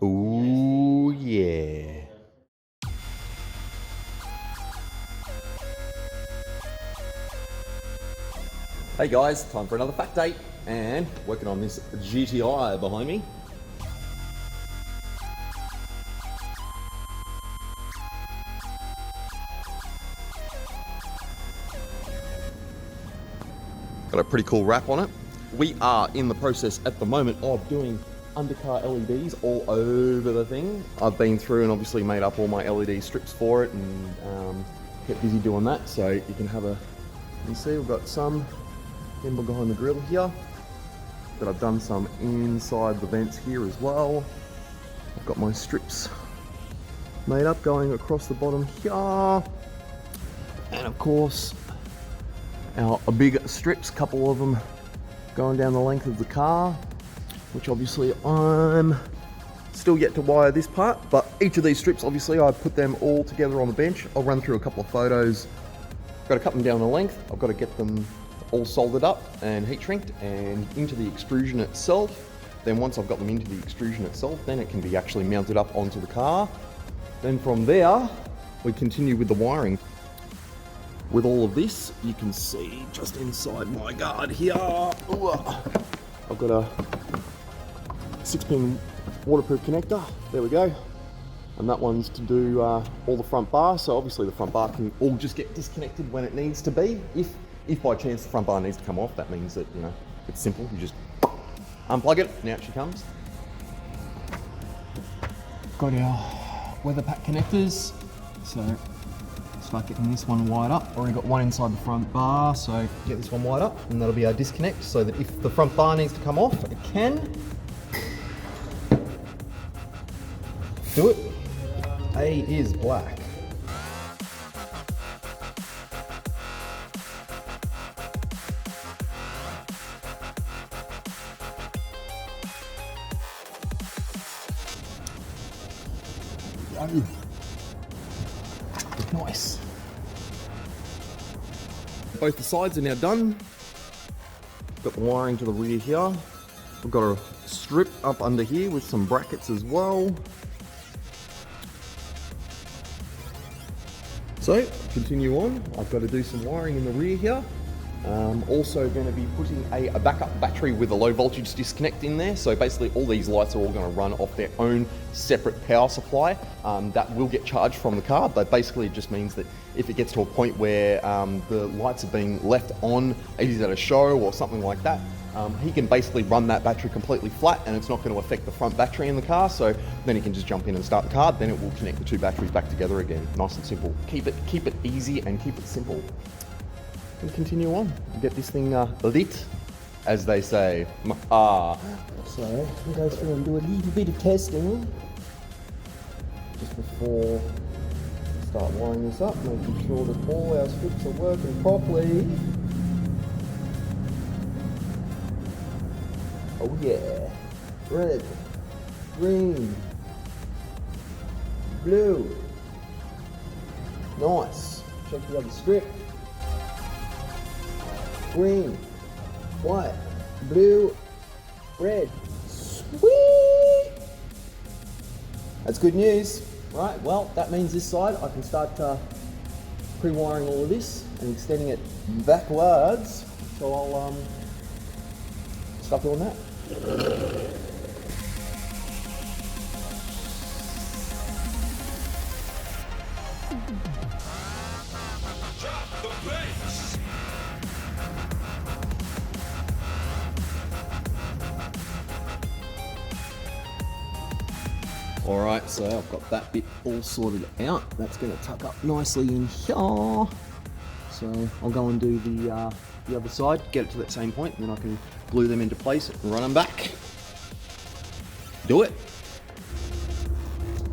Ooh, yeah. Hey guys, time for another fact date, and working on this GTI behind me. Got a pretty cool wrap on it. We are in the process at the moment of doing undercar LEDs all over the thing. I've been through and obviously made up all my LED strips for it and kept busy doing that. So you can have a, you can see we've got some in behind the grill here, but I've done some inside the vents here as well. I've got my strips made up going across the bottom here. And of course, our big strips, couple of them going down the length of the car, which obviously I'm still yet to wire this part, but each of these strips, obviously I put them all together on the bench. I'll run through a couple of photos. Got to cut them down the length. I've got to get them all soldered up and heat shrinked and into the extrusion itself. Then once I've got them into the extrusion itself, then it can be actually mounted up onto the car. Then from there, we continue with the wiring. With all of this, you can see just inside my guard here, ooh, I've got a 6-pin waterproof connector. There we go. And that one's to do all the front bar. So obviously the front bar can all just get disconnected when it needs to be. If by chance the front bar needs to come off, that means that, you know, it's simple. You just unplug it and out she comes. Got our weather pack connectors. So start getting this one wired up. Already got one inside the front bar, so get this one wired up and that'll be our disconnect, so that if the front bar needs to come off, it can. Do it. A is black. Nice. Both the sides are now done. Got the wiring to the rear here. We've got a strip up under here with some brackets as well. So, continue on. I've got to do some wiring in the rear here. Also going to be putting a backup battery with a low voltage disconnect in there. So basically all these lights are all going to run off their own separate power supply that will get charged from the car. But basically it just means that if it gets to a point where the lights are being left on, either at a show or something like that, he can basically run that battery completely flat and it's not going to affect the front battery in the car. So then he can just jump in and start the car. Then it will connect the two batteries back together again. Nice and simple. Keep it easy and keep it simple. And continue on. Get this thing lit, as they say. So we'll go through and do a little bit of testing just before we start wiring this up, making sure that all our strips are working properly. Oh yeah, red, green, blue. Nice. Check the other strip. Green, white, blue, red. Sweet! That's good news. Right, well, that means this side I can start pre-wiring all of this and extending it backwards. So I'll start doing that. Alright, so I've got that bit all sorted out. That's going to tuck up nicely in here. So I'll go and do the other side, get it to that same point, and then I can glue them into place and run them back. Do it.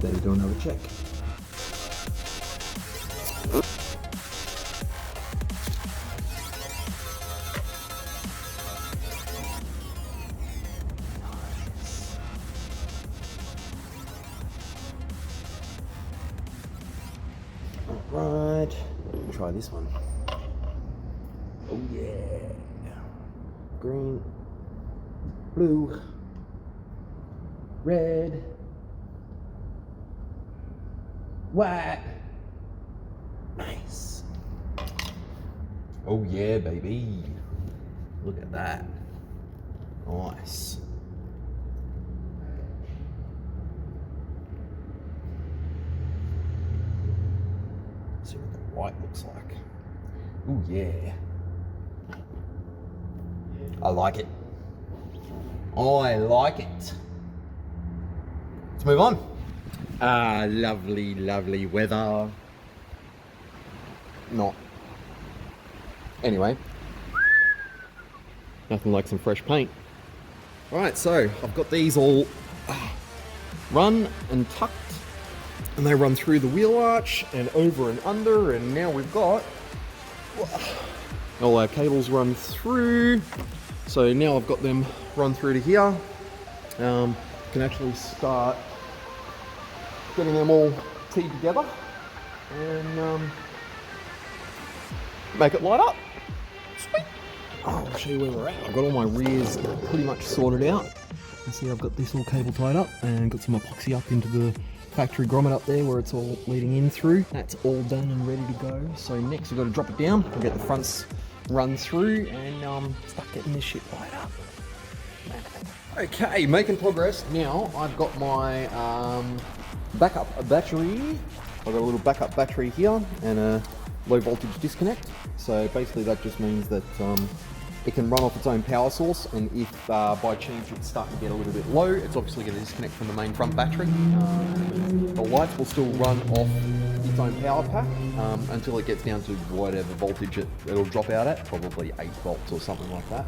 Better do another check. Right, try this one. Oh yeah. Green, blue, red, What? Nice. Oh yeah, baby. Look at that. Nice. See what the white looks like. Oh yeah. I like it. I like it. Let's move on. Ah, lovely, lovely weather. Not. Anyway. Nothing like some fresh paint. Alright, so I've got these all run and tucked. And they run through the wheel arch and over and under. And now we've got all our cables run through. So now I've got them run through to here. Can actually start getting them all teed together and make it light up. Sweet. Oh, I'll show you where we're at. I've got all my rears pretty much sorted out. You see I've got this all cable tied up and got some epoxy up into the factory grommet up there where it's all leading in through. That's all done and ready to go. So next we've got to drop it down. We'll get the fronts run through and start getting this shit light up. Okay, making progress. Now I've got my backup battery. I've got a little backup battery here and a low voltage disconnect. So basically that just means that it can run off its own power source, and if by chance it's starting to get a little bit low, it's obviously going to disconnect from the main front battery. The lights will still run off its own power pack until it gets down to whatever voltage it'll drop out at, probably 8 volts or something like that.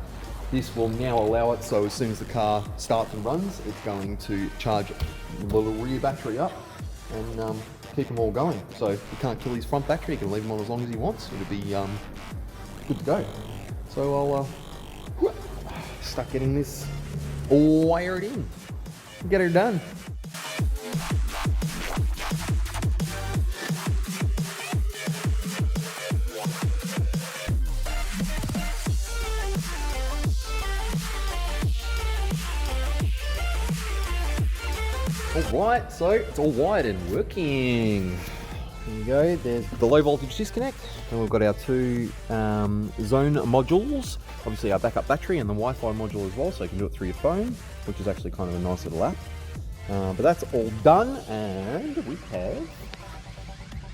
This will now allow it so as soon as the car starts and runs, it's going to charge the little rear battery up and keep them all going. So if you can't kill his front battery, you can leave him on as long as he wants. It'll be good to go. So I'll start getting this all wired in. Get her done. Alright, so it's all wired and working. There you go, there's the low voltage disconnect, and we've got our two zone modules, obviously our backup battery and the Wi-Fi module as well, so you can do it through your phone, which is actually kind of a nice little app. But that's all done, and we have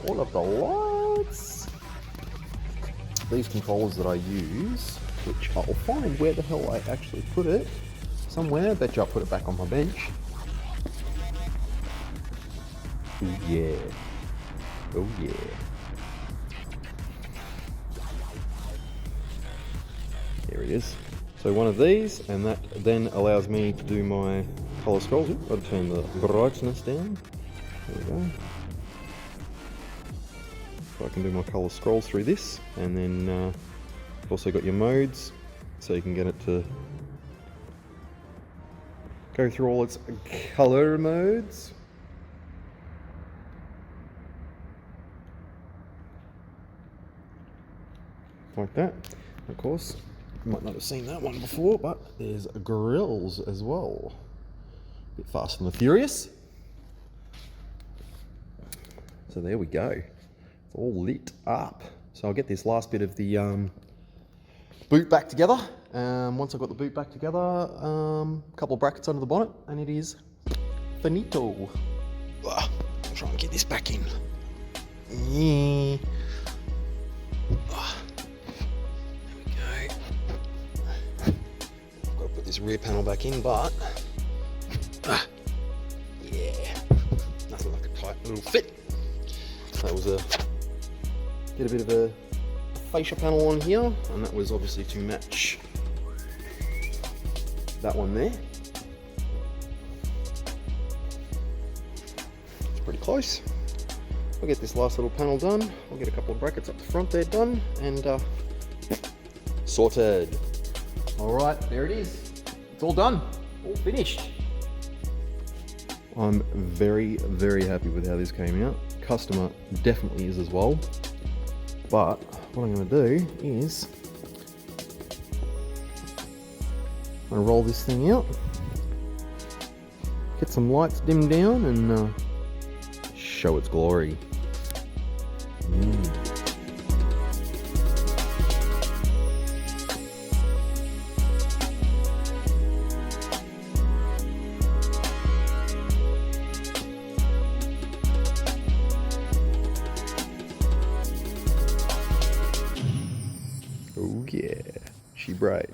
all of the lights. These controllers that I use, which I'll find where the hell I actually put it, somewhere. I bet you I'll put it back on my bench. Oh yeah. Oh yeah. There it is. So one of these, and that then allows me to do my colour scrolls. Oops, I'll turn the brightness down. There we go. So I can do my colour scrolls through this, and then you've also got your modes, so you can get it to go through all its colour modes. Like that. Of course, you might not have seen that one before, but there's grills as well. A bit Fast and the Furious. So there we go. It's all lit up. So I'll get this last bit of the boot back together. Once I've got the boot back together, a couple of brackets under the bonnet, and it is finito. I'll try and get this back in. Yeah. This rear panel back in, but yeah, nothing like a tight little fit. That was get a bit of a fascia panel on here, and that was obviously to match that one there. It's pretty close. I'll get this last little panel done. I'll get a couple of brackets up the front there done, and sorted. All right, there it is. It's all done, all finished. I'm very, very happy with how this came out. Customer definitely is as well. But what I'm going to do is I'm going to roll this thing out, get some lights dimmed down, and show its glory. Oh yeah, she bright.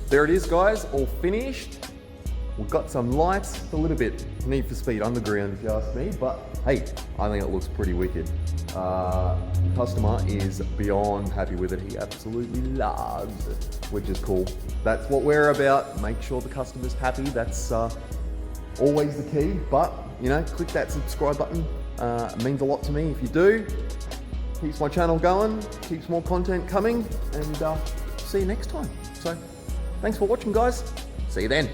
There it is, guys, all finished. We've got some lights, a little bit Need for Speed Underground if you ask me, but hey, I think it looks pretty wicked. The customer is beyond happy with it. He absolutely loves it, which is cool. That's what we're about. Make sure the customer's happy. That's always the key, but you know, click that subscribe button. It means a lot to me if you do. Keeps my channel going, keeps more content coming, and see you next time. So, thanks for watching, guys. See you then.